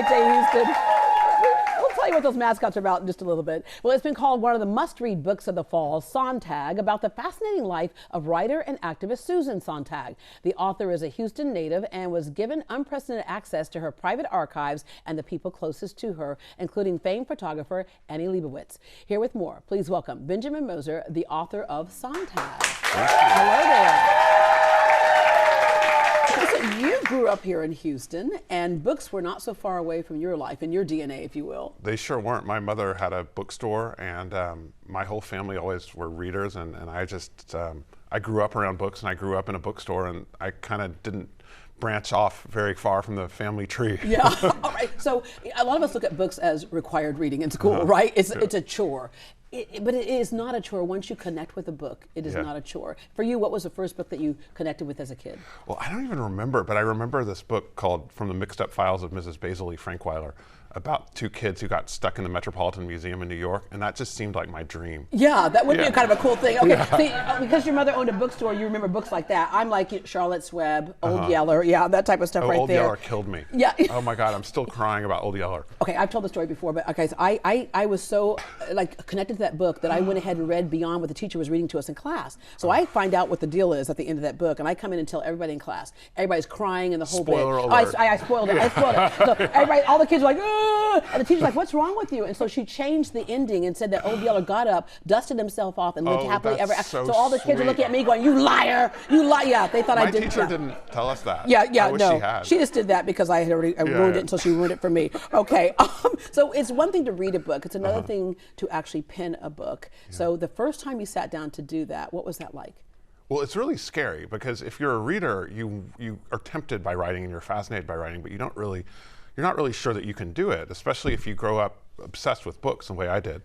great day, Houston. We'll tell you what those mascots are about in just a little bit. Well, it's been called one of the must-read books of the fall, Sontag, about the fascinating life of writer and activist Susan Sontag. The author is a Houston native and was given unprecedented access to her private archives and the people closest to her, including famed photographer Annie Liebovitz. Here with more, please welcome Benjamin Moser, the author of Sontag. Hello there. So you grew up here in Houston, and books were not so far away from your life and your DNA, if you will. They sure weren't. My mother had a bookstore, and my whole family always were readers, and I just, I grew up around books, and I grew up in a bookstore, and I kind of didn't branch off very far from the family tree. Yeah, all right. So a lot of us look at books as required reading in school, right? It's a chore. But it is not a chore. Once you connect with a book, it is not a chore. For you, what was the first book that you connected with as a kid? Well, I don't even remember, but I remember this book called From the Mixed Up Files of Mrs. Basil E. Frankweiler, about two kids who got stuck in the Metropolitan Museum in New York, and that just seemed like my dream. Yeah, that would be kind of a cool thing. Okay, see, because your mother owned a bookstore, you remember books like that. I'm like Charlotte's Web, Old Yeller, that type of stuff right Old there. Yeller killed me. Yeah. Oh my God, I'm still crying about Old Yeller. Okay, I've told the story before, but okay, so I was so connected to that book that I went ahead and read beyond what the teacher was reading to us in class. So I find out what the deal is at the end of that book, and I come in and tell everybody in class. Everybody's crying in the whole Spoiler bit. alert. I spoiled it. I spoiled it. So everybody, all the kids were like, "Ugh!" And the teacher's like, "What's wrong with you?" And so she changed the ending and said that Old Yeller got up, dusted himself off, and lived happily ever after. So all the kids are looking at me going, "You liar! You lie!" Yeah, they thought I did. My teacher didn't tell us that. Yeah, I wish no. she had. She just did that because I had already ruined it until she ruined it for me. Okay, so it's one thing to read a book. It's another thing to actually pen a book. So the first time you sat down to do that, what was that like? Well, it's really scary because if you're a reader, you are tempted by writing and you're fascinated by writing, but you're not really sure that you can do it, especially if you grow up obsessed with books the way I did.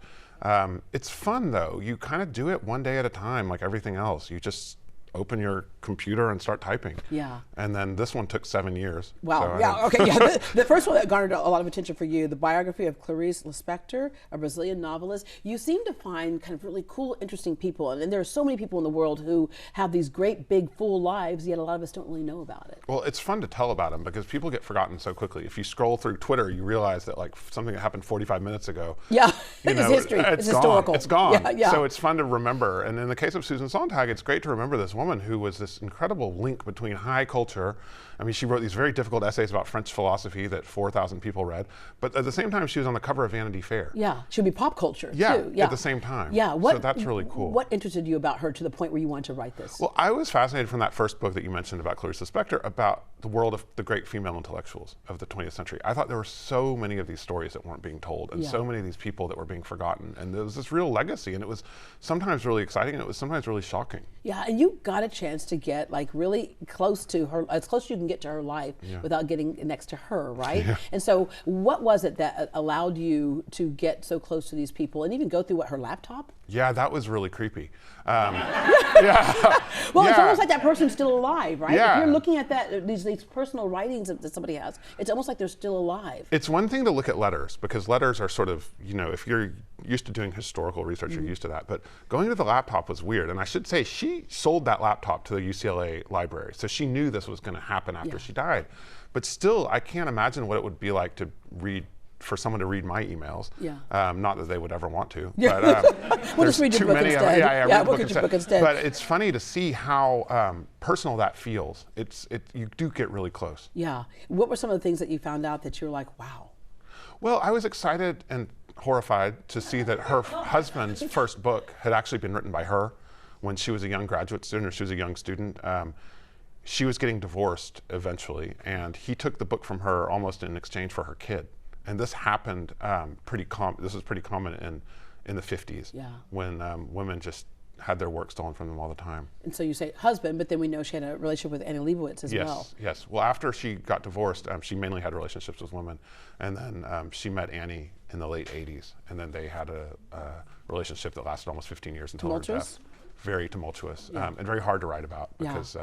It's fun though. You kind of do it one day at a time, like everything else. You just open your computer and start typing. Yeah. And then this one took 7 years. Wow. So Okay. Yeah. The first one that garnered a lot of attention for you, the biography of Clarice Lispector, a Brazilian novelist. You seem to find kind of really cool, interesting people, and there are so many people in the world who have these great, big, full lives. Yet a lot of us don't really know about it. Well, it's fun to tell about them because people get forgotten so quickly. If you scroll through Twitter, you realize that like something that happened 45 minutes ago. Yeah. You know, it's history. It's gone. historical. It's gone. Yeah. So it's fun to remember. And in the case of Susan Sontag, it's great to remember this woman who was this incredible link between high culture. I mean, she wrote these very difficult essays about French philosophy that 4,000 people read. But at the same time, she was on the cover of Vanity Fair. Yeah, she would be pop culture too. Yeah, at the same time. Yeah, so that's really cool. What interested you about her to the point where you wanted to write this? Well, I was fascinated from that first book that you mentioned about Clarice Lispector about the world of the great female intellectuals of the 20th century. I thought there were so many of these stories that weren't being told and so many of these people that were being forgotten. And there was this real legacy, and it was sometimes really exciting and it was sometimes really shocking. Yeah, and you got a chance to get like really close to her, as close as you can get to her life without getting next to her, right? Yeah. And so what was it that allowed you to get so close to these people and even go through her laptop? Yeah, that was really creepy. Well, it's almost like that person's still alive, right? Yeah. If you're looking at that, these personal writings that somebody has, it's almost like they're still alive. It's one thing to look at letters because letters are sort of, you know, if you're used to doing historical research, you're used to that. But going to the laptop was weird. And I should say, she sold that laptop to the UCLA library. So she knew this was going to happen after she died. But still, I can't imagine what it would be like to for someone to read my emails. Yeah. Not that they would ever want to. Yeah. But we'll just read your book instead. Read we'll get your book instead. But it's funny to see how personal that feels. You do get really close. Yeah. What were some of the things that you found out that you were like, wow? Well, I was excited and horrified to see that her husband's first book had actually been written by her when she was a young graduate student, or she was a young student. She was getting divorced eventually, and he took the book from her almost in exchange for her kid. And this happened this was pretty common in the 50s when women just had their work stolen from them all the time. And so you say husband, but then we know she had a relationship with Annie Liebovitz as well. Yes. Well, after she got divorced, she mainly had relationships with women. And then she met Annie in the late 80s. And then they had a relationship that lasted almost 15 years until her death. Very tumultuous and very hard to write about because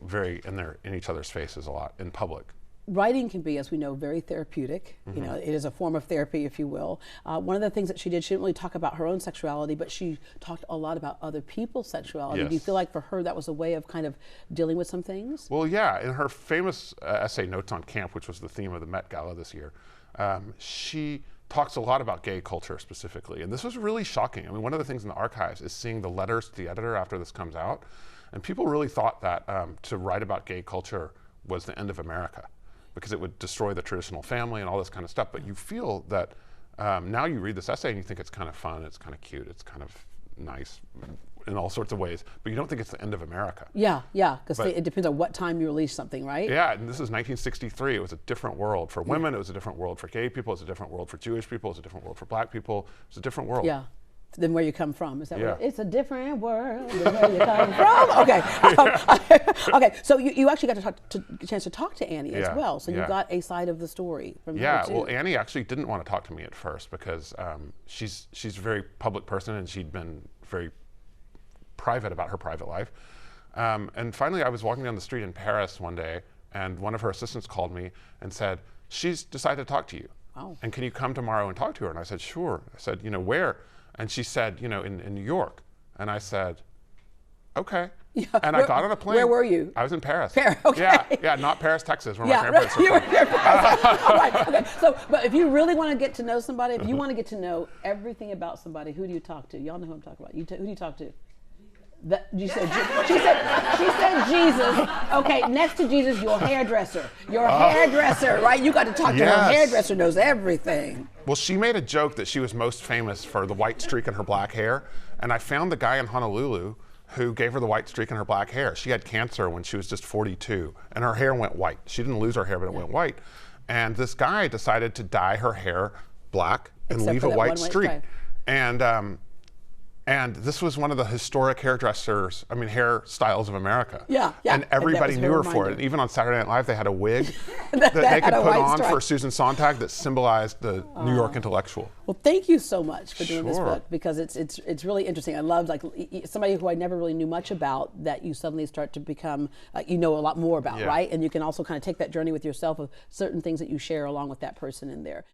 very in each other's faces a lot in public. writing can be, as we know, very therapeutic. You know, it is a form of therapy, if you will. One of the things that she did, she didn't really talk about her own sexuality, but she talked a lot about other people's sexuality. Yes. Do you feel like for her that was a way of kind of dealing with some things? Well, yeah. In her famous essay, Notes on Camp, which was the theme of the Met Gala this year, she talks a lot about gay culture specifically. And this was really shocking. I mean, one of the things in the archives is seeing the letters to the editor after this comes out. And people really thought that to write about gay culture was the end of America, because it would destroy the traditional family and all this kind of stuff. But you feel that now you read this essay and you think it's kind of fun, it's kind of cute, it's kind of nice in all sorts of ways, but you don't think it's the end of America. Yeah, because it depends on what time you release something, right? Yeah, and this is 1963. It was a different world for women, it was a different world for gay people, it was a different world for Jewish people, it was a different world for black people, it was a different world. Yeah. Than where you come from. Is that what it's a different world than where you come from? Okay. Okay. So you actually got a chance to talk to Annie as well. So you got a side of the story from her too. Well, Annie actually didn't want to talk to me at first because she's a very public person and she'd been very private about her private life. And finally, I was walking down the street in Paris one day, and one of her assistants called me and said, "She's decided to talk to you. Wow. And can you come tomorrow and talk to her?" And I said, "Sure." I said, "Where?" And she said, in New York. And I said, "Okay." Yeah, and I got on a plane. Where were you? I was in Paris. Paris, okay. Yeah, not Paris, Texas, where my grandparents you are were from. here. All right, okay. So, but if you really want to get to know somebody, if you want to get to know everything about somebody, who do you talk to? Y'all know who I'm talking about. Who do you talk to? She said Jesus. Okay, next to Jesus, your hairdresser. Your hairdresser, right? You got to talk to her. Hairdresser knows everything. Well, she made a joke that she was most famous for the white streak in her black hair, and I found the guy in Honolulu who gave her the white streak in her black hair. She had cancer when she was just 42, and her hair went white. She didn't lose her hair, but it went white. And this guy decided to dye her hair black and leave a white streak. And this was one of the historic hairstyles of America. Yeah. And everybody knew her for it. Even on Saturday Night Live, they had a wig that they could put on for Susan Sontag that symbolized the New York intellectual. Well, thank you so much for doing this book, because it's really interesting. I love somebody who I never really knew much about that you suddenly start to become you know a lot more about, right? And you can also kind of take that journey with yourself of certain things that you share along with that person in there.